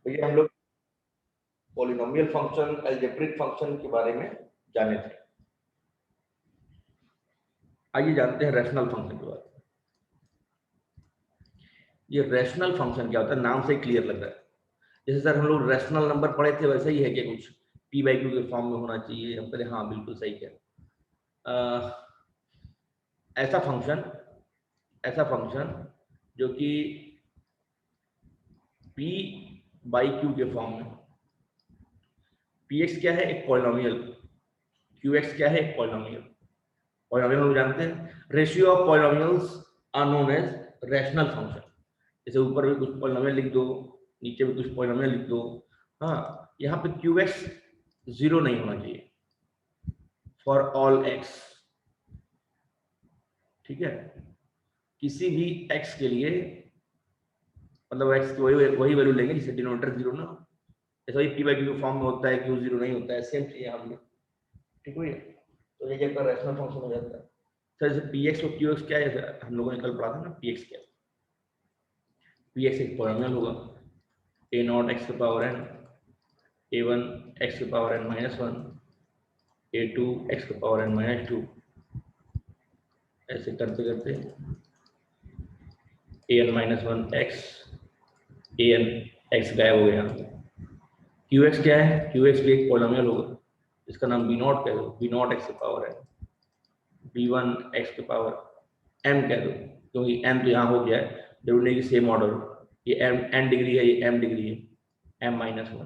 भैया हम लोग पॉलिनोमियल फंक्शन, अलजेब्रिक फंक्शन के बारे में जाने थे। आइए जानते हैं रैशनल फंक्शन के बारे में। ये रैशनल फंक्शन क्या होता है, नाम से क्लियर लग रहा है। जैसे सर हम लोग रैशनल नंबर पढ़े थे, वैसे ही है कि कुछ पी बाई क्यू के फॉर्म में होना चाहिए। हम कहते हाँ बिल्कुल सही है। ऐसा फंक्शन जो कि पी बाई क्यू के फॉर्म में, पी एक्स क्या है, एक पॉलिनोमियल, क्यू एक्स क्या है, एक पॉलिनोमियल। पॉलिनोमियल हम जानते हैं, ratio of polynomials are known as rational function. जैसे ऊपर भी कुछ पॉलिनोमियल लिख दो, नीचे भी कुछ पॉलिनोमियल लिख दो। हाँ, यहाँ पे क्यू एक्स 0 नहीं होना चाहिए फॉर ऑल एक्स। ठीक है, किसी भी एक्स के लिए, मतलब एक्स की वही वैल्यू लेंगे जिससे डिनोमिनेटर 0 ना। ऐसा ही पी बाई क्यू फॉर्म में होता है, क्यू 0 नहीं होता है, सेम चाहिए हम लोग। ठीक है, तो ये एक रैशनल फंक्शन हो जाता है। सर जैसे पी एक्स और क्यू एक्स क्या है, हम लोगों ने कल पढ़ा था ना, पी एक्स क्या है। पी एक्स एक पॉलिनोमियल होगा, ए नॉट एक्स के power n, a one x के power n minus one, a two x के पावर एन माइनस टू, ऐसे करते करते a n minus one x, a n x गायब हो गया। क्यू एक्स क्या है, क्यू एक्स भी एक पॉलिनोमियल होगा, इसका नाम बी नॉट कह दो, बी नॉट एक्स के power n, b one x के पावर एम कह दो, क्योंकि एम तो यहाँ हो गया है, जरूरी नहीं कि सेम ऑर्डर हो। ये एम एन डिग्री है, ये एम डिग्री है, m minus one,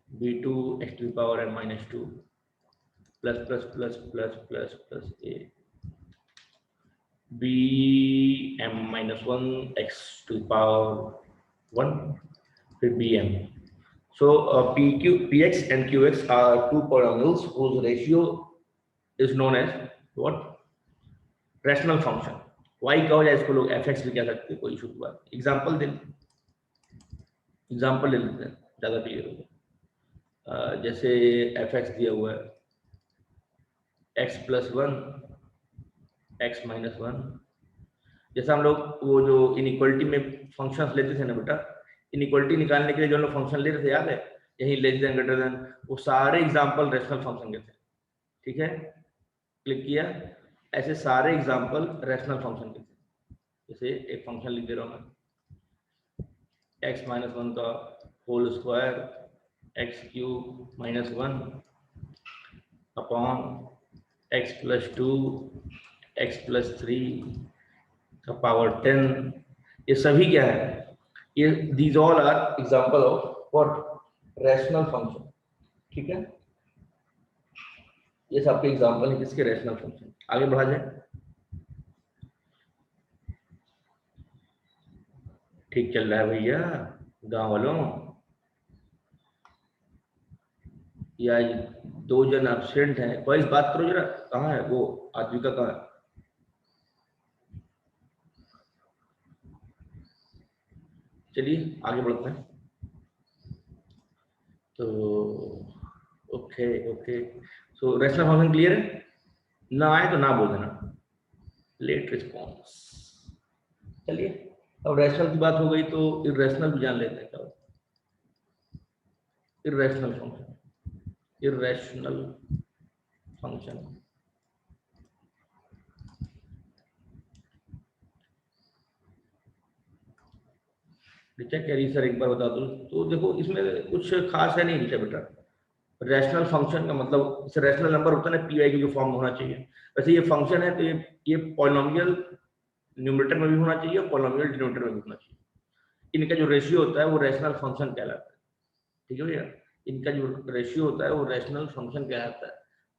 b two x to power n minus two, plus plus plus plus plus plus a, b m minus one x to power one, फिर b m. So px and qx are two polynomials whose ratio is known as what? Rational function. y कहो या इसको लोग fx भी कह सकते हैं, कोई इशू की बात। एग्जांपल ले लेते हैं, ज्यादा क्लियर होगा। जैसे fx दिया हुआ है x plus one, x minus one. जैसे हम लोग वो जो इनइक्वलिटी में फंक्शंस लेते थे ना बेटा, इनइक्वलिटी निकालने के लिए जो हम लोग फंक्शन लेते थे, याद है, यही लेस देन ग्रेटर देन, वो सारे एग्जांपल रैशनल फंक्शन के थे। ठीक है, क्लिक किया, ऐसे सारे एग्जांपल रैशनल फंक्शन के थे। जैसे एक फंक्शन लिख दे रहा हूं मैं, एक्स माइनस वन का whole square x cube minus one upon x plus two x plus three का पावर 10। ये सभी क्या है, ये these all are example of what? Rational function. ठीक है, ये सबके एग्जांपल है किसके? Rational function. आगे बढ़ा जाए। ठीक चल रहा है भैया गांव वालों? या दो जन एब्सेंट हैं, कोई बात करो जरा, कहाँ है वो आजीविका, कहाँ है? चलिए आगे बढ़ते हैं। तो ओके ओके, सो रैशनल फंक्शन क्लियर है? ना आए तो ना बोल देना, लेट रिस्पॉन्स। चलिए, अब रैशनल की बात हो गई तो इर्रेशनल भी जान लेते हैं क्या? इर्रेशनल फंक्शन, इर्रेशनल फंक्शन बेटा कह रही सर एक बार बता दो। तो देखो इसमें कुछ खास है नहीं बेटा। रैशनल फंक्शन का मतलब, इसे रैशनल नंबर होता है ना, पी आई क्यू के फॉर्म में होना चाहिए। वैसे ये फंक्शन है तो ये पॉलिनोमियल न्यूमरेटर में भी होना चाहिए और पॉलिनोमियल डिनोमिनेटर में भी होना चाहिए। इनका जो रेशियो होता है वो रैशनल फंक्शन कहलाता है। ठीक है भैया, इनका जो रेशियो होता है वो रैशनल फंक्शन कहलाता है।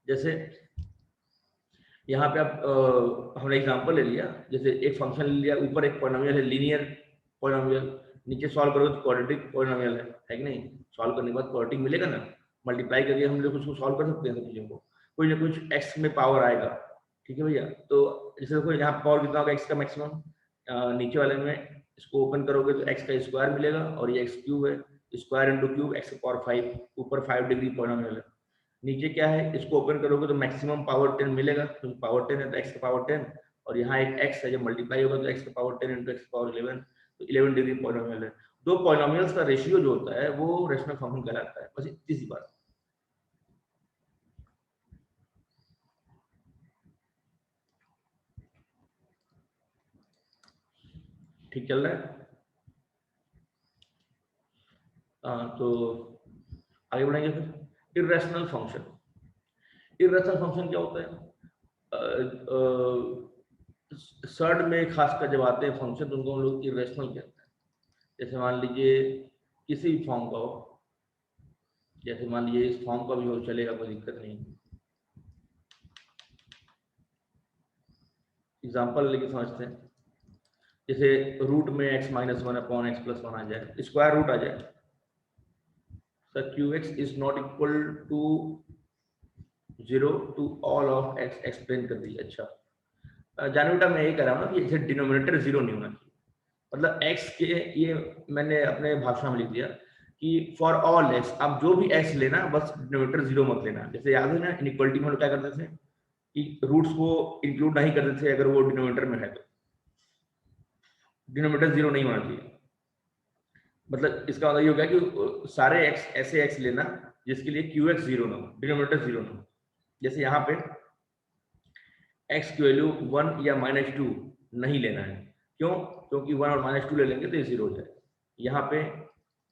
जैसे यहाँ पे आप हमने एग्जांपल ले लिया, जैसे एक फंक्शन ले लिया, ऊपर एक पॉलिनोमियल है, लीनियर पॉलिनोमियल, नीचे सॉल्व करोगे तो क्वाड्रेटिक पॉलिनोमियल है कि नहीं? सॉल्व करने के बाद क्वाड्रेटिक मिलेगा ना, मल्टीप्लाई करके हम लोग उसको सॉल्व कर सकते हैं चीजों को, कोई ना कुछ एक्स में पावर आएगा। ठीक है भैया, तो जैसे देखो यहाँ पावर कितना होगा, एक्स का मैक्सिमम, नीचे वाले में इसको ओपन करोगे तो एक्स का स्क्वायर मिलेगा, और ये एक्स क्यूब है, square into cube x power 5, ऊपर 5 डिग्री पॉलिनोमियल है। नीचे क्या है, इसको ओपन करोगे तो मैक्सिमम पावर 10 मिलेगा, क्योंकि पावर 10 है तो एक्स का पावर 10, और यहाँ एक एक्स है, जब मल्टीप्लाई होगा तो एक्स का पावर 10 इंटू एक्स पावर 11, तो 11 डिग्री पॉलिनोमियल है। तो पॉलिनोमियल्स का रेशियो जो होता है वो रैशनल फंक्शन कहलाता है। बस इतनी सी बात। ठीक चल रहा है? तो आगे बढ़ेंगे फिर। Irrational function. इर्रेशनल फंक्शन क्या होता है? सर्ड में खासकर जब आते हैं फंक्शन तो उनको हम लोग इर्रेशनल कहते हैं। जैसे मान लीजिए किसी भी फॉर्म का हो, जैसे मान लीजिए इस फॉर्म का भी हो चलेगा, कोई दिक्कत नहीं। एग्जाम्पल लेके समझते हैं। जैसे रूट में x minus one upon x plus one आ जाए, स्क्वायर रूट आ जाए, sir Q x is not equal to 0 to all of x explain कर दीजिए। अच्छा, जाने बेटा मैं यही कह रहा हूँ ना कि जैसे डिनोमिनेटर 0 नहीं होना चाहिए, मतलब x के, ये मैंने अपने भाषा में लिख दिया कि फॉर ऑल x, आप जो भी x लेना बस डिनोमिनेटर 0 मत लेना। जैसे याद है ना इनइक्वालिटी में हम लोग क्या करते थे कि रूट्स को इंक्लूड नहीं करते थे अगर वो डिनोमिनेटर में है, तो डिनोमिनेटर 0 नहीं होना चाहिए। मतलब इसका मतलब ये हो गया कि सारे x ऐसे x लेना जिसके लिए क्यू एक्स 0 ना हो, डिनोमिनेटर 0 ना हो। जैसे यहाँ पे x की वैल्यू 1 या -2 नहीं लेना है। क्यों? क्योंकि 1 और -2 ले लेंगे तो ये 0 हो जाए। यहाँ पे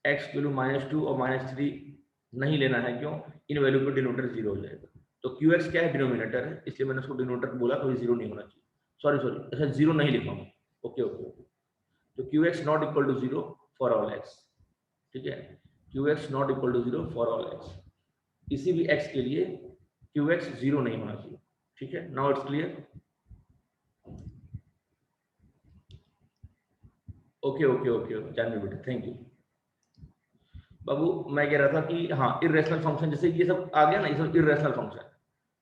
x की वैल्यू -2 और -3 नहीं लेना है। क्यों? इन वैल्यू पर डिनोमिनेटर 0 हो जाएगा। तो क्यू एक्स क्या है? डिनोमिनेटर है, इसलिए मैंने उसको डिनोमिनेटर बोला, कोई 0 नहीं होना चाहिए। सॉरी, अच्छा 0 नहीं लिखा हूँ। Okay okay okay. तो Q x not equal to 0 for all x। ठीक है, Q x not equal to 0 for all x। किसी भी x के लिए क्यू एक्स 0 नहीं होना चाहिए। ठीक है, now it's clear. Okay okay okay Janvi बेटा, थैंक यू। बाबू मैं कह रहा था कि हाँ, इरेशनल फंक्शन जैसे ये सब आ गया ना, ये सब इरेशनल फंक्शन।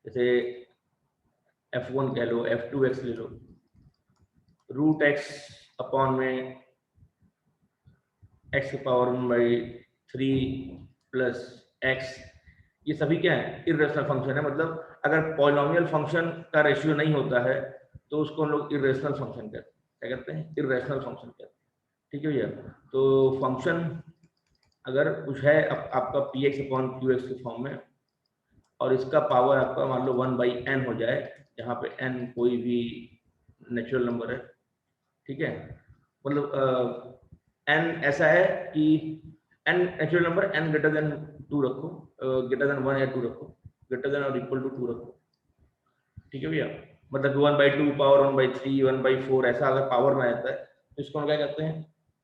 जैसे f1 कह लो, f2x ले लो, रूट x अपॉन में x की पावर 1/3 प्लस x, ये सभी क्या है? इरेशनल फंक्शन है। मतलब अगर पॉलिनोमियल फंक्शन का रेशियो नहीं होता है तो उसको हम लोग इरेशनल फंक्शन कहते हैं। क्या कहते हैं? इरेशनल फंक्शन कहते हैं। ठीक है भैया। तो फंक्शन अगर कुछ है आपका P x upon Q x के फॉर्म में, और इसका पावर आपका मान लो 1/n हो जाए, जहाँ पे n कोई भी नेचुरल नंबर है। ठीक है, मतलब n ऐसा है कि n natural number, n greater than 2 रखो, ग्रेटर देन 1 या 2 रखो, ग्रेटर देन और इक्वल टू 2 रखो। ठीक है भैया, मतलब 1/2 पावर 1/3 1/4 ऐसा अगर पावर में आता है तो इसको हम क्या कहते हैं?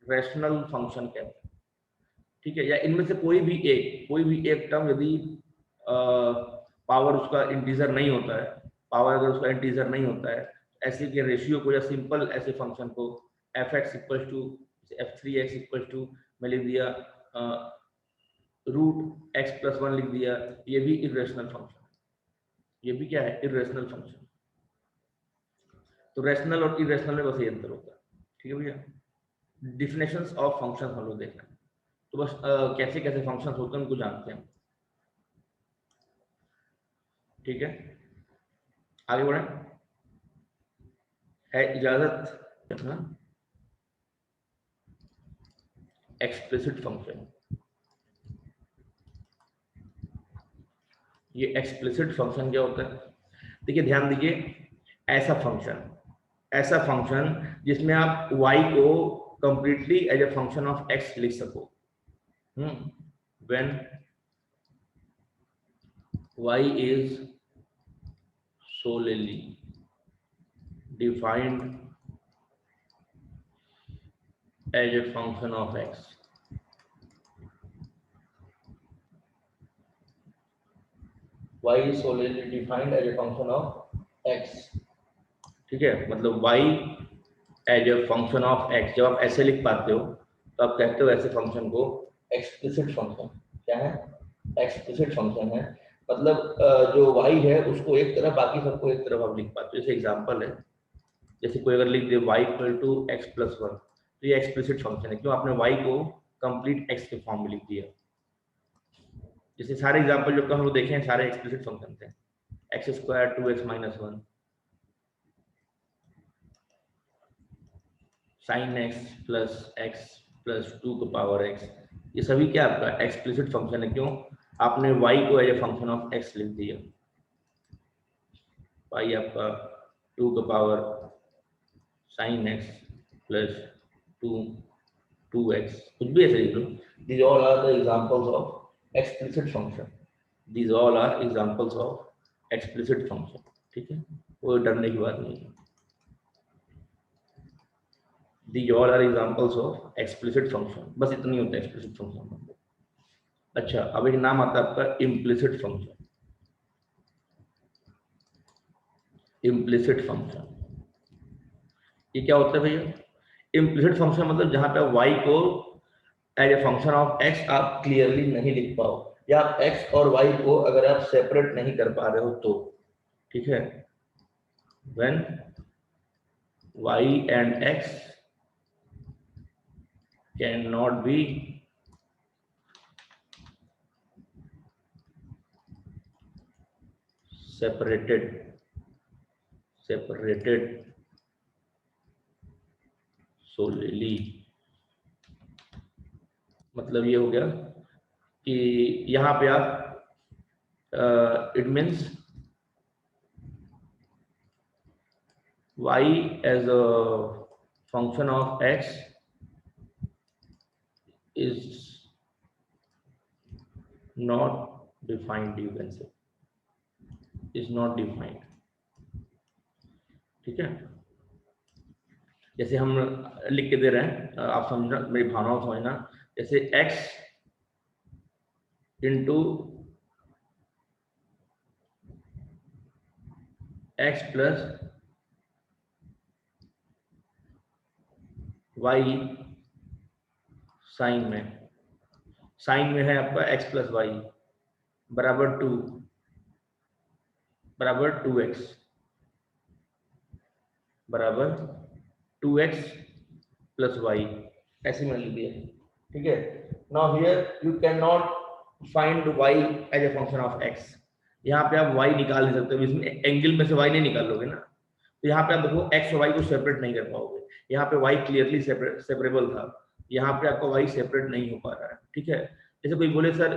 रैशनल फंक्शन कहते हैं। ठीक है, या इनमें से कोई भी एक टर्म यदि पावर उसका इंटीजर नहीं होता है, पावर अगर उसका इंटीजर नहीं होता है, ऐसे के रेशियो को या सिंपल ऐसे फंक्शन को f x equal to f3x equal to मैं लिख दिया रूट एक्स प्लस 1 लिख दिया, ये भी इरेशनल फंक्शन है। ये भी क्या है? Irrational function. तो रैशनल और इरेशनल में बस ये अंतर होता है। ठीक है भैया। डिफिनेशंस ऑफ फंक्शन हम लोग देखना है, तो बस कैसे कैसे फंक्शंस होते हैं उनको जानते हैं। ठीक है, आगे बढ़े। है इजाजत? Explicit function. ये एक्सप्लिसिट फंक्शन क्या होता है? देखिए ध्यान दीजिए, ऐसा फंक्शन जिसमें आप y को completely as a function of x लिख सको। When y is solely defined as a function of x। y is solely defined as a function of x। ठीक है, मतलब y as a function of x जब आप ऐसे लिख पाते हो तो आप कहते हो ऐसे फंक्शन को एक्सप्लिसिट फंक्शन। क्या है? एक्सप्लिसिट फंक्शन है। मतलब जो y है उसको एक तरफ, बाकी सबको एक तरफ आप लिख पाते हो। जैसे एग्जांपल है, जैसे कोई अगर लिख दे y equal to x plus 1, तो ये एक्सप्लिसिट फंक्शन है। क्यों? आपने y को कंप्लीट x के फॉर्म में लिख दिया। जैसे सारे एग्जांपल जो हम लोग देखे हैं सारे एक्सप्लिसिट फंक्शन थे। X square 2x minus 1, sin x plus x, plus 2 का पावर x, ये सभी क्या आपका एक्सप्लिसिट फंक्शन है। क्यों? आपने y को as a function of x लिख दिया, y आपका 2 का power sin x plus 2x, कुछ भी ऐसे लिख लो। These all are the examples of explicit function. These all are examples of explicit function. ठीक है, कोई डरने की बात नहीं है। These all are examples of explicit function. बस इतना ही होता है explicit function में। अच्छा, अब एक नाम आता है आपका implicit function। implicit function ये क्या होता है भैया? implicit function मतलब जहां पे y को as a function of x आप क्लियरली नहीं लिख पाओ, या आप x और y को अगर आप सेपरेट नहीं कर पा रहे हो तो, ठीक है, when y and x cannot be separated solely, मतलब ये हो गया कि यहाँ पे आप it means y as a function of x is not defined, you can say is not defined। ठीक है, जैसे हम लिख के दे रहे हैं, आप समझना, मेरी भावनाओं समझना। जैसे x into x plus y sine में है आपका x प्लस वाई बराबर 2 बराबर 2x बराबर 2x प्लस वाई, ऐसे में लिख दिया। ठीक है, now here you can not find y as a function of x। यहाँ पे आप y निकाल नहीं सकते, इसमें एंगल में से y नहीं निकालोगे ना, तो यहाँ पे आप देखो x और y को सेपरेट नहीं कर पाओगे। यहाँ पे y क्लियरली सेपरेबल था, यहाँ पे आपका y सेपरेट नहीं हो पा रहा है। ठीक है, जैसे कोई बोले sir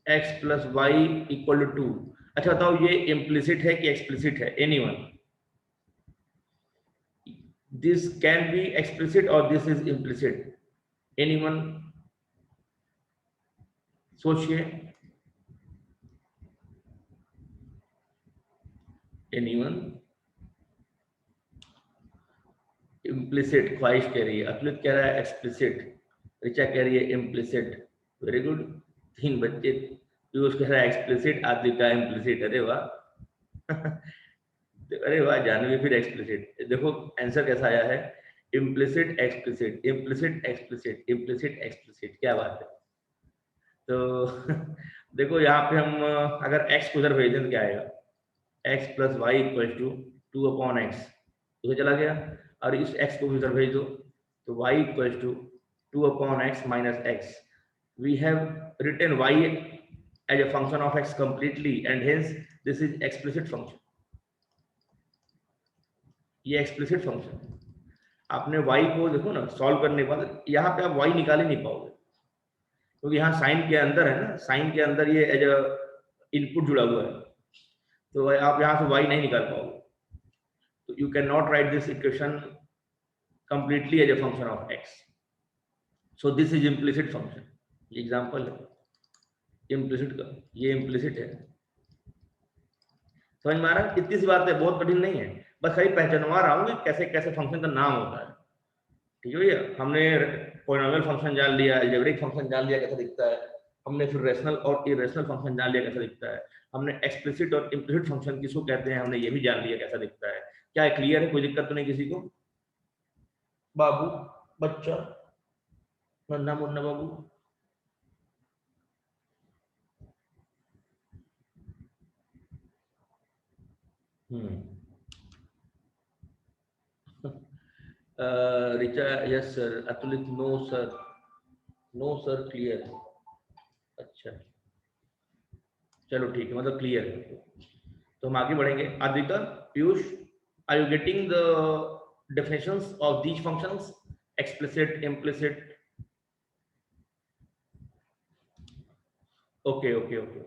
x plus y equal to 2, अच्छा बताओ ये इम्प्लिसिट है कि एक्सप्लिसिट है? Anyone? This can be explicit और दिस इज इम्प्लिसिट। एनीवन सोचिए, एनीवन? इम्प्लिसिट ख्वाहिश कह रही है, अतुलित कह रहा है एक्सप्लिसिट, ऋचा कह रही है इम्प्लिसिट। वेरी गुड, 3 बच्चे। पीयूष कह रहा है एक्सप्लिसिट, आदित्य इम्प्लिसिट। अरे वाह अरे वाह जानवी, फिर एक्सप्लिसिट। देखो आंसर कैसा आया है, implicit explicit, implicit explicit, implicit explicit. क्या बात है। तो देखो यहाँ पे हम अगर x को उधर भेज दें तो क्या आएगा, x plus y equal to 2 upon x, उधर चला गया। और इस x को उधर भेज दो तो y equal to 2 upon x minus x. We have written y as a function of x completely and hence this is explicit function। ये explicit function। आपने y को देखो ना सॉल्व करने के बाद यहाँ पे आप y निकाल ही नहीं पाओगे, क्योंकि यहाँ साइन के अंदर है ना, साइन के अंदर ये एज अ इनपुट जुड़ा हुआ है, तो आप यहाँ से y नहीं निकाल पाओगे। तो you can not right this equation completely as a function of x, so this is implicit function। ये एग्जांपल है इम्प्लिसिट का, ये इम्प्लिसिट है। समझ में आ रहा है? इतनी सी बात है, बहुत कठिन नहीं है, बस खाली पहचानवा रहा हूँ कि कैसे कैसे फंक्शन का नाम होता है। ठीक है भैया, हमने पॉलिनोमियल फंक्शन जान लिया, अलजेब्रिक फंक्शन जान लिया कैसा दिखता है, हमने फिर रैशनल और इरेशनल फंक्शन जान लिया कैसा दिखता है, हमने एक्सप्लिसिट और इम्प्लिसिट फंक्शन किसको कहते हैं हमने ये भी जान लिया कैसा दिखता है। क्या क्लियर है? कोई दिक्कत तो नहीं किसी को? बाबू, बच्चा, नन्ना मुन्ना बाबू? Richa yes sir, Atulit no sir, no sir clear. अच्छा चलो ठीक है, मतलब क्लियर है, तो हम आगे बढ़ेंगे। Aditya, Piyush, are you getting the definitions of these functions explicit, implicit, okay okay okay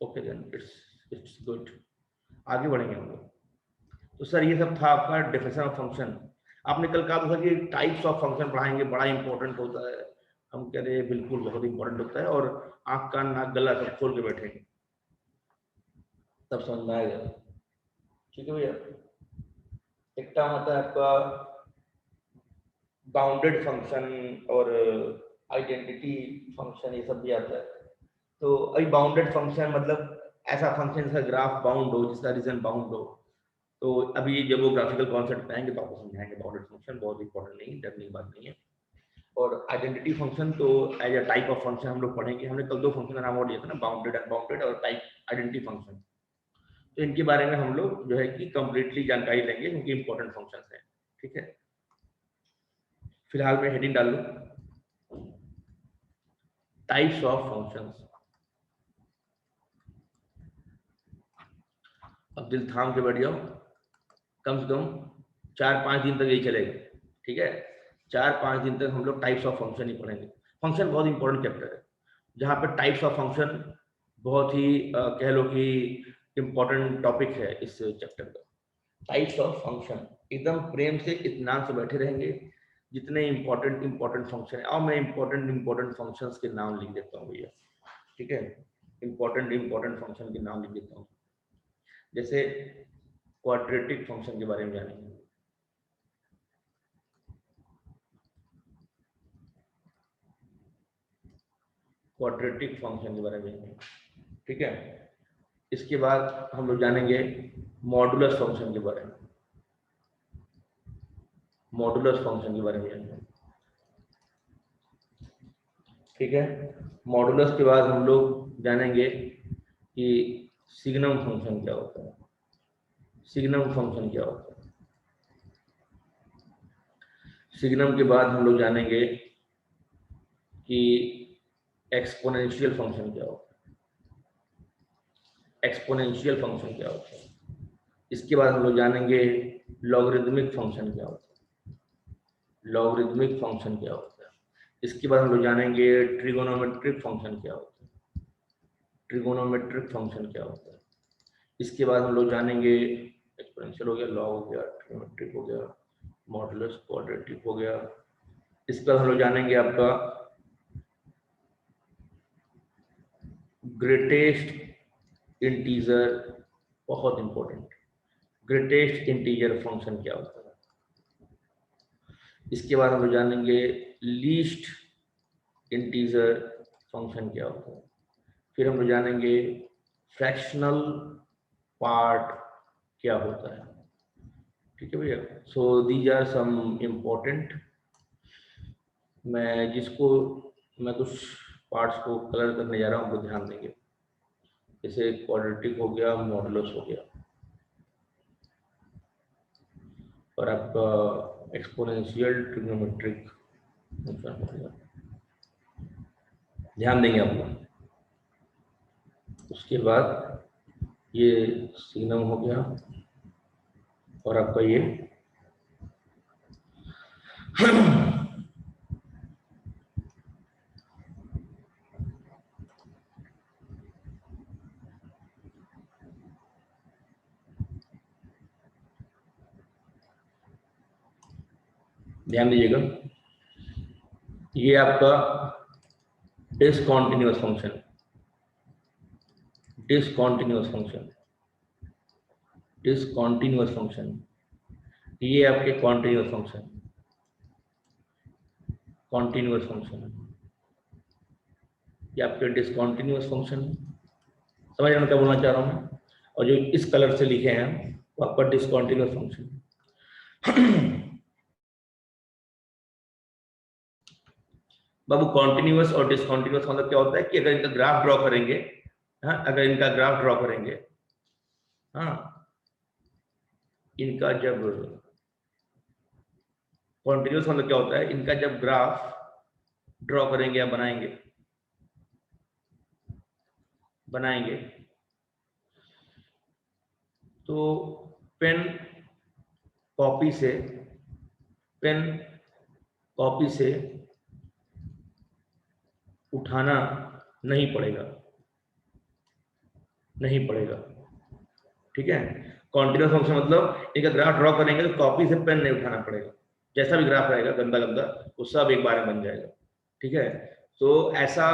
okay, then it's good. आगे बढ़ेंगे हम लोग। तो सर ये सब था आपका डेफिनेशन ऑफ फंक्शन। आपने कल कहा था कि टाइप्स ऑफ फंक्शन पढ़ाएंगे, बड़ा इंपॉर्टेंट होता है। हम कह रहे हैं बिल्कुल बहुत इंपॉर्टेंट होता है, और आंख कान नाक गला सब खोल के बैठेंगे तब समझ में आएगा। ठीक है भैया। एक टर्म आता है आपका बाउंडेड फंक्शन और आइडेंटिटी फंक्शन, ये सब भी आता है। तो अभी बाउंडेड फंक्शन मतलब ऐसा फंक्शन जिसका ग्राफ बाउंड हो, जिसका रीजन बाउंड हो। तो अभी जब वो ग्राफिकल कॉन्सेप्ट आएंगे तो आपको समझाएंगे। बाउंडेड फंक्शन बहुत इंपॉर्टेंट नहीं है, डरने की बात नहीं है। और आइडेंटिटी फंक्शन तो as a type of function हम लोग पढ़ेंगे। हमने कल 2 फंक्शन का नाम और लिया था ना, बाउंडेड, अनबाउंडेड और टाइप आइडेंटिटी फंक्शन। तो इनके बारे में हम लोग जो है कि कंप्लीटली जानकारी लेंगे, क्योंकि इंपॉर्टेंट फंक्शन है। ठीक है, फिलहाल मैं हेडिंग डाल दूं, टाइप्स ऑफ फंक्शंस। अब दिल थाम के बैठ जाओ, कम से कम 4-5 दिन तक यही चलेगा। ठीक है, 4-5 दिन तक हम लोग टाइप्स ऑफ फंक्शन ही पढ़ेंगे। फंक्शन बहुत इंपॉर्टेंट चैप्टर है, जहाँ पे टाइप्स ऑफ फंक्शन बहुत ही कह लो कि इंपॉर्टेंट टॉपिक है इस चैप्टर का। टाइप्स ऑफ फंक्शन, एकदम प्रेम से इत्मीनान से बैठे रहेंगे। जितने इंपॉर्टेंट फंक्शन है, और मैं इंपॉर्टेंट फंक्शंस के नाम लिख देता हूँ भैया। ठीक है, इंपॉर्टेंट फंक्शन के नाम लिख देता हूँ। जैसे क्वाड्रेटिक फंक्शन के बारे में जानेंगे। क्वाड्रेटिक फंक्शन के बारे में जानेंगे। ठीक है, इसके बाद हम लोग जानेंगे मॉडुलस फंक्शन के बारे में। मॉडुलस फंक्शन के बारे में जानेंगे। ठीक है, मॉडुलस के बाद हम लोग जानेंगे कि सिग्नम फंक्शन क्या होता है। सिग्नम फंक्शन क्या होता है। सिग्नम के बाद हम लोग जानेंगे कि एक्सपोनेंशियल फंक्शन क्या होता है। एक्सपोनेंशियल फंक्शन क्या होता है। इसके बाद हम लोग जानेंगे लॉगरिदमिक फंक्शन क्या होता है। लॉगरिदमिक फंक्शन क्या होता है। इसके बाद हम लोग जानेंगे ट्रिगोनोमेट्रिक फंक्शन क्या होता है। ट्रिगोनोमेट्रिक फंक्शन क्या होता है। इसके बाद हम लोग जानेंगे, एक्सपोनेंशियल हो गया, लॉग हो गया, ट्रिगोनोमेट्रिक हो गया, मॉडुलस, क्वाड्रेटिक हो गया। इसके बाद हम लोग जानेंगे आपका ग्रेटेस्ट इंटीजर, बहुत इंपॉर्टेंट, ग्रेटेस्ट इंटीजर फंक्शन क्या होता है। इसके बाद हम लोग जानेंगे लीस्ट इंटीजर फंक्शन क्या होता है। फिर हम लोग जानेंगे फ्रैक्शनल पार्ट क्या होता है। ठीक है भैया। So these are some important. मैं कुछ पार्ट्स को कलर करने जा रहा हूँ, वो ध्यान देंगे। जैसे क्वाड्रेटिक हो गया, मॉडुलस हो गया, और आपका एक्सपोनेंशियल ट्रिग्नोमेट्रिक फंक्शन हो गया, ध्यान देंगे आप लोग। उसके बाद ये सिग्नम हो गया, और आपका ये ध्यान दीजिएगा, ये आपका discontinuous function, discontinuous function, discontinuous function, ये आपके कॉन्टिन्यूअस फंक्शन, कॉन्टिन्यूअस फंक्शन, ये आपके डिसकंटिन्यूअस फंक्शन। समझ रहे हैं क्या बोलना चाह रहा हूँ मैं। और जो इस कलर से लिखे हैं वो आपका डिसकंटिन्यूअस फंक्शन। बाबू कॉन्टिन्यूअस और डिसकंटिन्यूअस मतलब क्या होता है कि अगर इनका ग्राफ ड्रॉ करेंगे, हाँ, अगर इनका ग्राफ ड्रॉ करेंगे, हाँ, इनका जब कॉन्टिन्यूअस मतलब क्या होता है, इनका जब ग्राफ ड्रॉ करेंगे या बनाएंगे तो पेन कॉपी से उठाना नहीं पड़ेगा, नहीं पड़ेगा। ठीक है, कॉन्टिन्यूस फंक्शन मतलब एक ग्राफ ड्रॉ करेंगे तो कॉपी से पेन नहीं उठाना पड़ेगा, जैसा भी ग्राफ रहेगा गंदा गंदा वो सब एक बार में बन जाएगा। ठीक है, तो ऐसा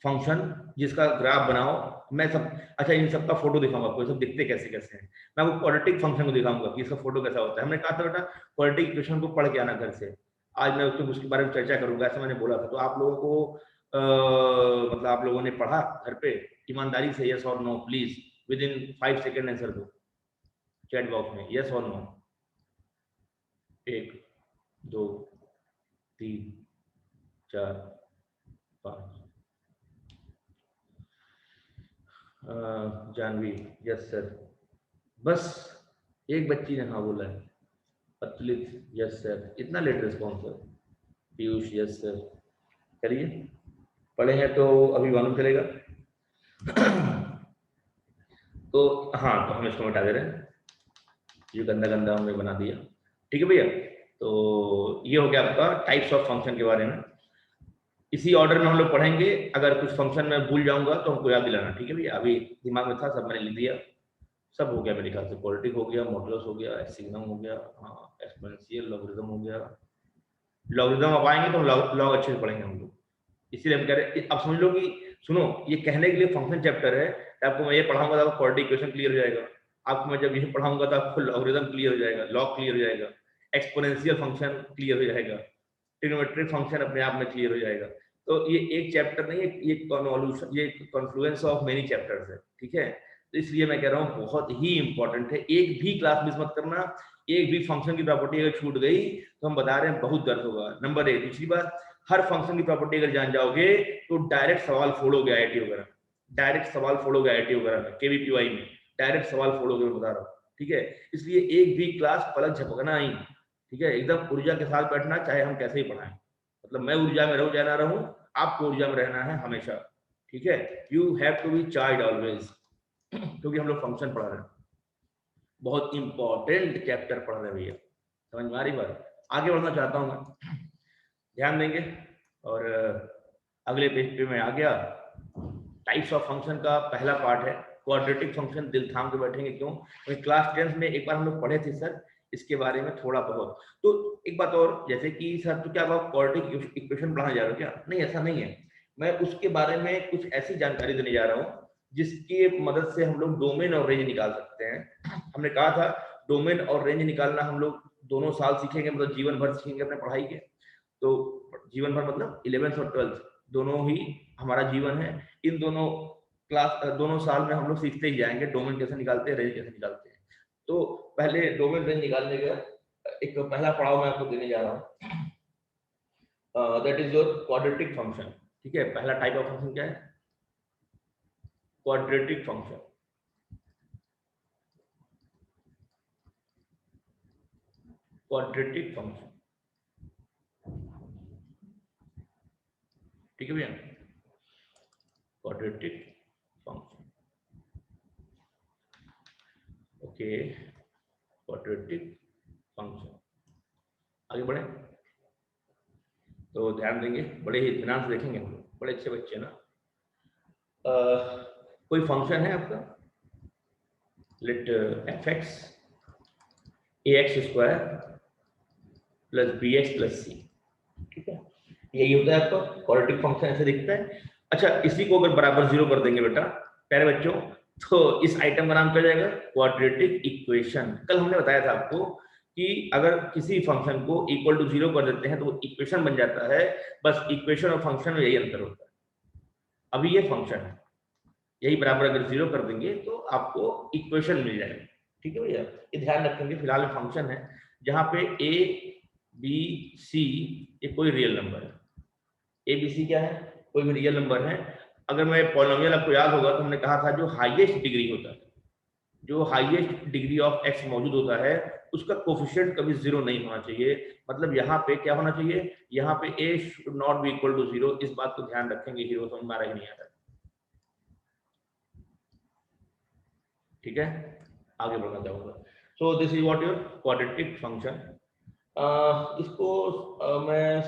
फंक्शन जिसका ग्राफ बनाओ, मैं सब, अच्छा इन सबका फोटो दिखाऊंगा आपको, सब दिखते कैसे कैसे हैं। मैं आपको क्वाड्रेटिक फंक्शन को दिखाऊंगा कि इसका फोटो कैसा होता है। हमने कहा था बेटा क्वाड्रेटिक इक्वेशन को पढ़ के आना घर से, आज मैं उसके बारे में चर्चा करूंगा, ऐसा मैंने बोला था। तो आप लोगों को मतलब आप लोगों ने पढ़ा घर पे, ईमानदारी से यस और no please, within 5 second answer दो चैट बॉक्स में, यस और नो। 1 2 3 4 5। जानवी यस सर, बस एक बच्ची ने हाँ बोला है। अतुलित यस सर, इतना late response sir. Piyush yes sir, चलिए पढ़े हैं तो अभी मालूम चलेगा। तो हाँ, तो हम इसको मिटा दे रहे हैं, ये गंदा गंदा हमने बना दिया। ठीक है भैया, तो ये हो गया आपका टाइप्स ऑफ फंक्शन के बारे में। इसी ऑर्डर में हम लोग पढ़ेंगे, अगर कुछ फंक्शन में भूल जाऊंगा तो हमको याद दिलाना। ठीक है भैया, अभी दिमाग में था, सब मैंने लिख दिया, सब हो गया मेरे ख्याल से। क्वाड्रेटिक हो गया, मॉडुलस हो गया, सिग्नम हो गया, हाँ एक्सपोनेंशियल, लॉगरिथम हो गया। लॉगरिथम अब आएंगे तो लॉग अच्छे से पढ़ेंगे हम लोग, इसीलिए हम कह रहे हैं। अब समझ लो कि सुनो, ये कहने के लिए फंक्शन चैप्टर है, आपको मैं ये पढ़ाऊंगा तो आपको क्वाड्रेटिक इक्वेशन क्लियर हो जाएगा, आपको मैं जब ये पढ़ाऊंगा तो आपको लॉगरिथम क्लियर हो जाएगा, लॉग क्लियर हो जाएगा, एक्सपोनेंशियल फंक्शन क्लियर हो जाएगा, ट्रिग्नोमेट्रिक फंक्शन अपने आप में क्लियर हो जाएगा। तो ये एक चैप्टर नहीं है, ये कन्वोल्यूशन, ये कॉन्फ्लुएंस ऑफ मेनी चैप्टर्स है। ठीक है, तो इसलिए मैं कह रहा हूँ बहुत ही इंपॉर्टेंट है, एक भी क्लास मिस मत करना। एक भी फंक्शन की प्रॉपर्टी अगर छूट गई तो हम बता रहे हैं बहुत दर्द होगा। नंबर 1। दूसरी बात, हर फंक्शन की प्रॉपर्टी अगर जान जाओगे तो डायरेक्ट सवाल फोड़ोगे आईआईटी वगैरह, डायरेक्ट सवाल फोड़ोगे आईआईटी वगैरह में, केवीपीवाई में डायरेक्ट सवाल फोड़ोगे, मैं बता रहा हूँ। ठीक है, इसलिए एक भी क्लास पलक झपकना ही। ठीक है, एकदम ऊर्जा के साथ बैठना, चाहे हम कैसे ही पढ़ाएं, मतलब मैं ऊर्जा में रहूं चाहे ना रहूं, आपको ऊर्जा में रहना है हमेशा। ठीक है, you have to be charge always, क्योंकि हम लोग फंक्शन पढ़ा रहे हैं, बहुत इंपॉर्टेंट चैप्टर पढ़ रहे हैं भैया, समझ में आ रही बात। आगे बढ़ना चाहता हूं मैं, ध्यान देंगे। और अगले पेज पे मैं आ गया। टाइप्स ऑफ फंक्शन का पहला पार्ट है क्वाड्रेटिक फंक्शन। दिल थाम के बैठेंगे, क्यों? क्योंकि क्लास 10th में एक बार हम लोग पढ़े थे सर इसके बारे में थोड़ा बहुत। तो एक बात और, जैसे कि सर तो क्या आप क्वाड्रेटिक इक्वेशन पढ़ाने जा रहे हो क्या? नहीं, ऐसा नहीं है। मैं उसके बारे में कुछ ऐसी जानकारी देने जा रहा हूँ जिसकी मदद से हम लोग डोमेन और रेंज निकाल सकते हैं। हमने कहा था डोमेन और रेंज निकालना हम लोग दोनों साल सीखेंगे, मतलब जीवन भर सीखेंगे अपने पढ़ाई के। तो जीवन भर मतलब 11th और 12th दोनों ही हमारा जीवन है। इन दोनों दोनों साल में हम लोग सीखते ही जाएंगे डोमेन कैसे निकालते हैं, रेंज कैसे निकालते हैं। तो पहले डोमेन रेंज निकालने का एक पहला पड़ाव मैं आपको देने जा रहा हूँ, that is your quadratic function. ठीक है, पहला टाइप ऑफ फंक्शन क्या है? Quadratic function. क्वाड्रेटिक फंक्शन, ठीक है भैया, quadratic function. Okay, quadratic function. आगे बढ़े तो ध्यान देंगे, बड़े ही इत्मीनान से देखेंगे हम लोग, बड़े अच्छे बच्चे ना। कोई फंक्शन है आपका, let f x a x square plus b x plus c. ठीक है, यही होता है आपका क्वाड्रेटिक फंक्शन, ऐसे दिखता है। अच्छा, इसी को अगर बराबर 0 कर देंगे बेटा प्यारे बच्चों, तो इस आइटम का नाम क्या जाएगा? Quadratic equation. कल हमने बताया था आपको कि अगर किसी फंक्शन को इक्वल टू 0 कर देते हैं तो वो इक्वेशन बन जाता है। बस इक्वेशन और फंक्शन में यही अंतर होता है। अभी ये फंक्शन है, यही बराबर अगर 0 कर देंगे तो आपको इक्वेशन मिल जाएगी। ठीक है भैया, ये ध्यान रखेंगे। फिलहाल फंक्शन है जहां पे ए बी सी ये कोई रियल नंबर है। ए बी सी क्या है? कोई भी रियल नंबर है। अगर मैं पॉलिनोमियल, आपको याद होगा तो हमने कहा था जो हाईएस्ट डिग्री होता है, जो हाईएस्ट डिग्री ऑफ एक्स मौजूद होता है, उसका कोफिशिएंट कभी 0 नहीं होना चाहिए। मतलब यहाँ पे क्या होना चाहिए? यहाँ पे a should not be equal to 0। इस बात को ध्यान रखेंगे, हीरो समझ में आ रहा ही नहीं आ रहा। ठीक है, आगे बढ़ना चाहूंगा। So this is what your quadratic function. इसको मैं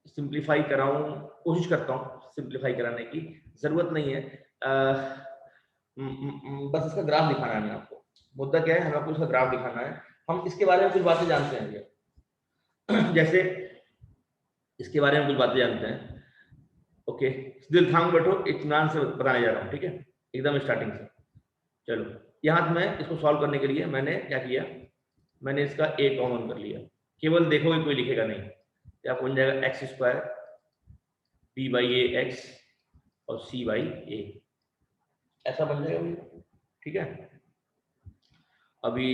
सिंप्लीफाई कराऊं, कोशिश करता हूँ सिंप्लीफाई कराने की, जरूरत नहीं है। बस इसका ग्राफ दिखाना है आपको। मुद्दा क्या है, हमें आपको इसका ग्राफ दिखाना है। हम इसके बारे में कुछ बातें जानते हैं जैसे इसके बारे में कुछ बातें जानते हैं। ओके, दिल थाम बैठो, इत्मीनान से बताने जा रहा हूँ, ठीक है, एकदम स्टार्टिंग से। चलो, यहाँ मैं इसको सॉल्व करने के लिए मैंने क्या किया, मैंने इसका a कॉमन कर लिया। केवल देखोगे कोई लिखेगा नहीं, क्या बन जाएगा x square b by A x और c बाई ए, ऐसा बन जाएगा, ठीक है। अभी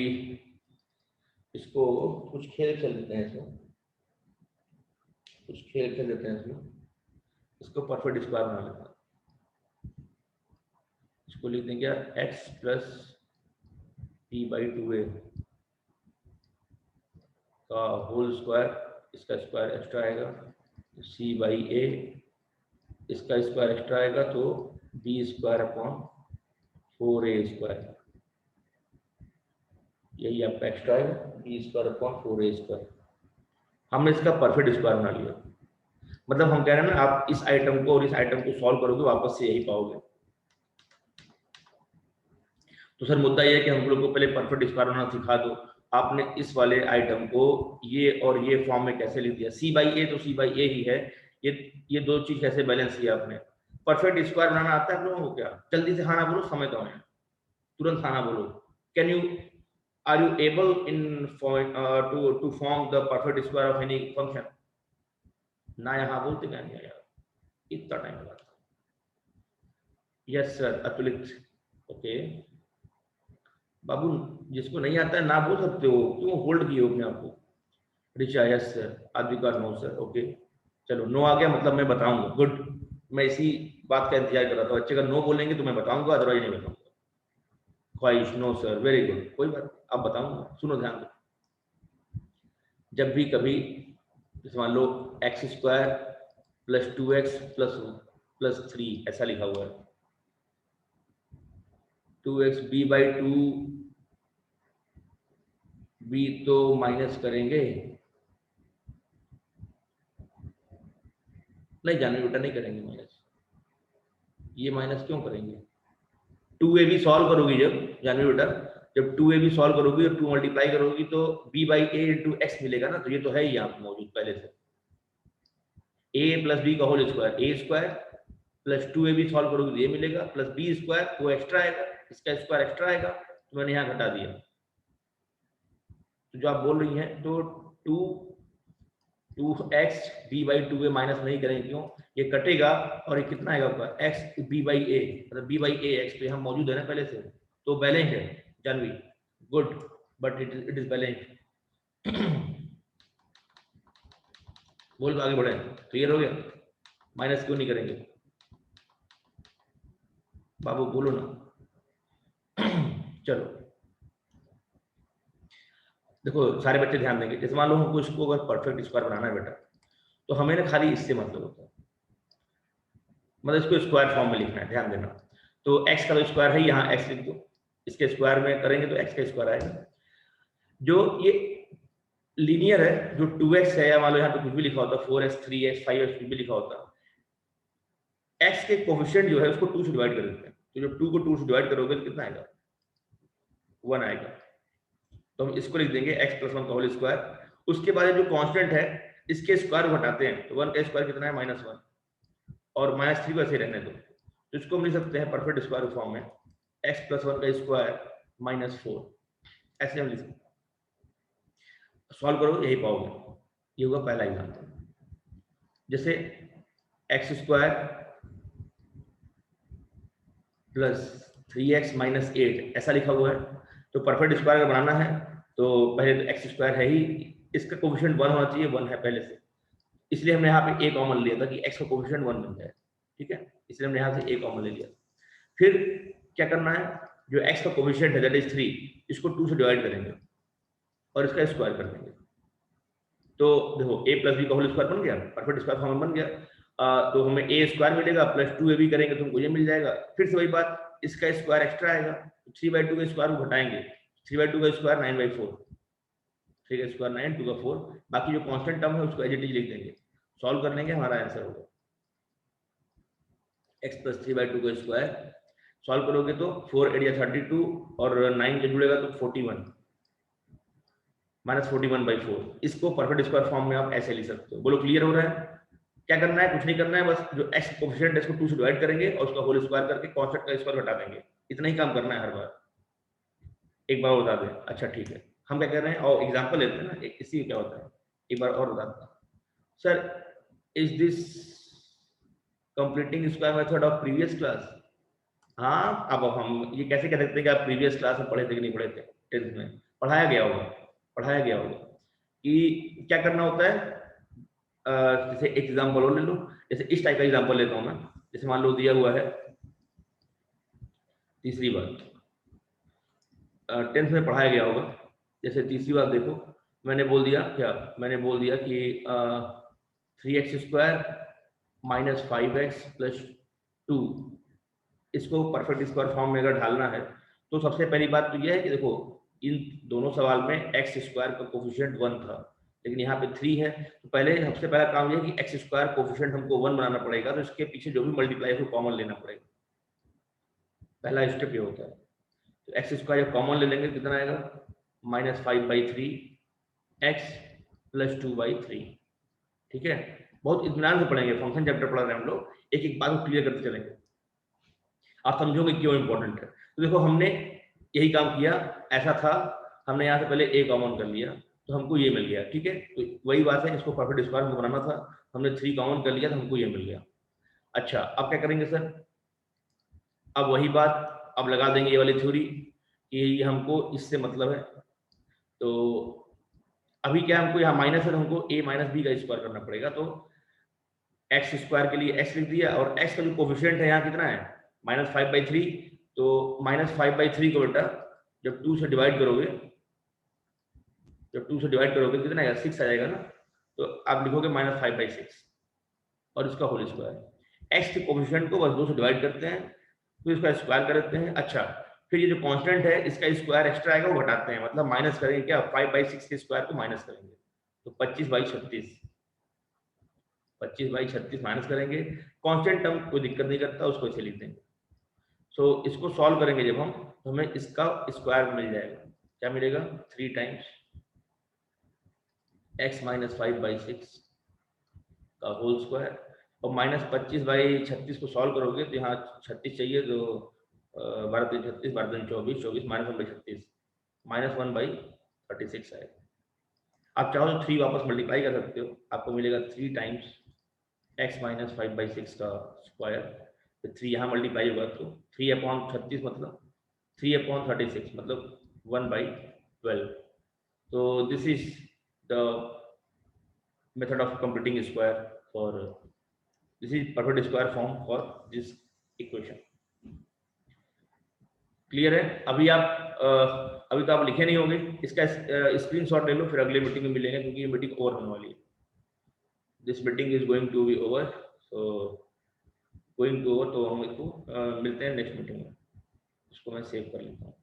इसको कुछ खेल खेल देते हैं, इसमें कुछ खेल खेल देते हैं, इसको परफेक्ट स्क्वायर बना लेते हैं। इसको लिख देंगे x plus P by 2a का होल स्क्वायर, इसका स्क्वायर एक्स्ट्रा आएगा, c बाई ए इसका स्क्वायर एक्स्ट्रा आएगा, तो b square upon 4a square, यही आपका एक्स्ट्रा आएगा, b square upon 4a square. हमने इसका परफेक्ट स्क्वायर बना लिया। मतलब हम कह रहे हैं ना, आप इस आइटम को और इस आइटम को सॉल्व करोगे वापस से यही पाओगे। तो सर मुद्दा ये है कि हम लोग को पहले परफेक्ट स्क्वायर बनाना सिखा दो। आपने इस वाले आइटम को ये और ये फॉर्म में कैसे लिख दिया, c बाई ए तो c बाई ए ही है, ये दो चीज कैसे बैलेंस किया आपने। परफेक्ट स्क्वायर बनाना आता है आप लोगों को क्या? जल्दी से हाँ ना बोलो, समय कम है, तुरंत हाँ ना बोलो। Can you, are you able in to form the perfect square of any function? ना यहाँ बोलते क्या नहीं यार, इतना टाइम लगा। यस सर अतुलित, ओके बाबू, जिसको नहीं आता है ना बोल सकते हो, क्यों होल्ड किए हो अपने आप को। ऋचा यस सर, आदिका नो सर, ओके चलो नो आ गया, मतलब मैं बताऊंगा, गुड। मैं इसी बात का इंतजार कर रहा था, बच्चे का नो बोलेंगे तो मैं बताऊंगा, अदरवाइज नहीं बताऊंगा। ख्वाहिश, नो सर, वेरी गुड, कोई बात, अब बताऊंगा, सुनो ध्यान दो। जब भी कभी मान लो x square plus 2x plus 3 ऐसा लिखा हुआ है, 2x b बाई 2 b तो माइनस करेंगे, नहीं जानवी बेटा नहीं करेंगे माइनस, ये माइनस क्यों करेंगे, 2a भी सॉल्व करोगी जब जानवी बेटा, जब 2a भी सॉल्व करोगी और 2 मल्टीप्लाई करोगी तो b by A into x मिलेगा ना, तो ये तो है ही यहाँ पे मौजूद पहले से, a प्लस बी का whole square, a square plus 2a भी सॉल्व करोगे तो ये मिलेगा, प्लस b स्क्वायर वो एक्स्ट्रा आएगा, इसका स्क्वायर एक्स्ट्रा आएगा, तो मैंने यहाँ घटा दिया। तो जो आप बोल रही हैं तो 2x b by 2a minus नहीं करेंगे, क्यों, ये कटेगा और ये कितना आएगा आपका x b बाई a, मतलब b बाई a x पे हम मौजूद है ना पहले से, तो बैलेंस है Janvi, good, but it is balance. बोल आगे बढ़े, क्लियर हो गया, माइनस क्यों नहीं करेंगे बाबू, बोलो ना। चलो देखो सारे बच्चे ध्यान देंगे, जैसे मान लो हमको इसको अगर परफेक्ट स्क्वायर बनाना है बेटा, तो हमें ना खाली इससे मतलब होता है, मतलब इसको स्क्वायर फॉर्म में लिखना है, ध्यान देना। तो x का तो स्क्वायर है, यहाँ x लिख दो, इसके स्क्वायर में करेंगे तो x का स्क्वायर आएगा। जो ये लीनियर है, जो 2x है, या मान लो यहाँ पे कुछ भी लिखा होता, 4x 3x 5x कुछ भी लिखा होता, x के कोफिशिएंट जो है उसको 2 से डिवाइड कर देते हैं, तो जब 2 को 2 से डिवाइड करोगे तो कितना आएगा, 1 आएगा। तो हम इसको लिख देंगे x प्लस 1 का होल स्क्वायर, उसके बाद जो कांस्टेंट है इसके स्क्वायर को हटाते हैं, तो 1 का स्क्वायर कितना है, -1, और -3 को ऐसे रहने दो, तो इसको हम लिख सकते हैं परफेक्ट स्क्वायर फॉर्म में, x प्लस 1 का स्क्वायर -4, ऐसे हम लिख सकते हैं। सॉल्व करो यही पाओगे, ये होगा पहला एग्जांपल। जैसे x square plus 3x minus 8 ऐसा लिखा हुआ है, तो परफेक्ट स्क्वायर अगर बनाना है तो पहले तो एक्स स्क्वायर है ही, इसका कोफिशिएंट 1 होना चाहिए, 1 है पहले से, इसलिए हमने यहाँ पे a कॉमन लिया था कि x का कोफिशिएंट 1 बन जाए, ठीक है, इसलिए हमने यहाँ से a कॉमन ले लिया। फिर क्या करना है, जो x का कोफिशिएंट है दैट इज 3, इसको 2 से डिवाइड करेंगे और इसका स्क्वायर कर देंगे, तो देखो a प्लस बी का होल स्क्वायर बन गया, परफेक्ट स्क्वायर फॉर्म बन गया। तो हमें a स्क्वायर मिलेगा प्लस 2ab करेंगे तो हमको ये मिल जाएगा। फिर से वही बात, इसका स्क्वायर एक्स्ट्रा आएगा, 3/2 का स्क्वायर को घटाएंगे, 3/2 का स्क्वायर 9/4, 3 का स्क्वायर 9, 2 का 4, बाकी जो कांस्टेंट टर्म है उसको एज इट इज लिख देंगे, सॉल्व कर लेंगे, हमारा आंसर होगा x + 3/2 का स्क्वायर। सॉल्व करोगे तो 4 8 32 और 9 के जुड़ेगा तो 41 -41/4। इसको परफेक्ट स्क्वायर फॉर्म में आप ऐसे लिख सकते हो। बोलो क्लियर हो रहा है? क्या करना है? कुछ नहीं करना है, बस जो x कोफिशिएंट है इसको 2 से डिवाइड करेंगे और उसका होल स्क्वायर करके कांस्टेंट का स्क्वायर घटा देंगे। इतना ही काम करना है हर बार। एक बार बता दें। अच्छा ठीक है, हम क्या कर रहे हैं और एग्जांपल लेते हैं ना, इसी क्या होता है, एक बार और बता दें। Sir, is this completing square method of previous class? हाँ, अब हम ये कैसे कह सकते हैं कि आप प्रीवियस क्लास में पढ़े थे कि नहीं पढ़े थे? 10th में पढ़ाया गया होगा, पढ़ाया गया होगा कि क्या करना होता है। जैसे एक एग्जांपल और ले लो, जैसे इस टाइप का एग्जांपल लेता हूं मैं। जैसे मान लो दिया हुआ है तीसरी बात, 10th में पढ़ाया गया होगा। जैसे तीसरी बात देखो, मैंने बोल दिया क्या, मैंने बोल दिया कि 3x² - 5x + 2, इसको परफेक्ट स्क्वायर फॉर्म में अगर ढालना है तो सबसे पहली बात तो यह है कि देखो इन दोनों सवाल में x² का कोफिशिएंट 1 था, लेकिन यहाँ पे 3 है, तो पहले सबसे पहला काम यह है कि x² कोफिशिएंट हमको 1 बनाना पड़ेगा, तो इसके पीछे जो भी मल्टीप्लाई है उसको कॉमन लेना पड़ेगा। पहला स्टेप ये होता है। तो x² जब कॉमन ले लेंगे कितना आएगा, -5/3 x + 2/3। ठीक है, बहुत इत्मीनान से पढ़ेंगे, फंक्शन चैप्टर पढ़ा रहे हैं हम लोग, एक एक बात को क्लियर करते चलेंगे, आप समझोगे क्यों इंपॉर्टेंट है। तो देखो हमने यही काम किया, ऐसा था, हमने यहाँ से पहले a कॉमन कर लिया तो हमको ये मिल गया। ठीक है, तो वही बात है, इसको परफेक्ट स्क्वायर में बनाना था, हमने 3 कॉमन कर लिया तो हमको ये मिल गया। अच्छा, अब क्या करेंगे सर? अब वही बात, अब लगा देंगे ये वाली थ्योरी कि ये हमको इससे मतलब है। तो अभी क्या हमको यहाँ माइनस है, तो हमको a - b का स्क्वायर करना पड़ेगा। तो x² के लिए x लिख दिया, और x का जो कोफिशिएंट है यहाँ कितना है, -5/3। तो -5/3 को बेटा जब 2 से डिवाइड करोगे, जब 2 से डिवाइड करोगे कितना आएगा, 6 आ जाएगा ना। तो आप लिखोगे -5/6 और इसका होल स्क्वायर। x के कोफिशिएंट को बस 2 से डिवाइड करते हैं तो इसका स्क्वायर कर देते हैं। अच्छा, फिर ये जो कांस्टेंट है इसका स्क्वायर एक्स्ट्रा आएगा वो घटाते हैं, मतलब माइनस करेंगे क्या, 5/6 के स्क्वायर को माइनस करेंगे, तो 25/36, 25/36 माइनस करेंगे। कांस्टेंट टर्म कोई दिक्कत नहीं करता, उसको ऐसे लिख देंगे। सो इसको सॉल्व करेंगे जब हम, तो हमें इसका स्क्वायर मिल जाएगा। क्या मिलेगा, 3 टाइम्स x - 5/6 का होल स्क्वायर, और -25/36 को सॉल्व करोगे तो यहाँ 36 चाहिए, तो 12 3 36, 12 3 24, 24 -1/36, -1/36 आएगा। आप चाहो तो 3 वापस मल्टीप्लाई कर सकते हो, आपको मिलेगा 3 टाइम्स x - 5/6 का स्क्वायर। तो 3 यहाँ मल्टीप्लाई होगा तो 3/36 मतलब 3/36 मतलब 1/12। तो this is the method of computing square for, this is perfect square form for this equation। Clear है? अभी आप अभी तो आप लिखे नहीं होंगे, इसका स्क्रीनशॉट ले लो, फिर अगले मीटिंग में मिलेंगे, क्योंकि ये मीटिंग ओवर होने वाली है। This meeting is going to be over, so going to over, तो हम इसको मिलते हैं नेक्स्ट मीटिंग में। इसको मैं सेव कर लेता हूँ,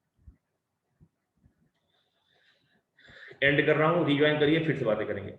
एंड कर रहा हूँ, रिज्वाइन करिए, फिर से बातें करेंगे।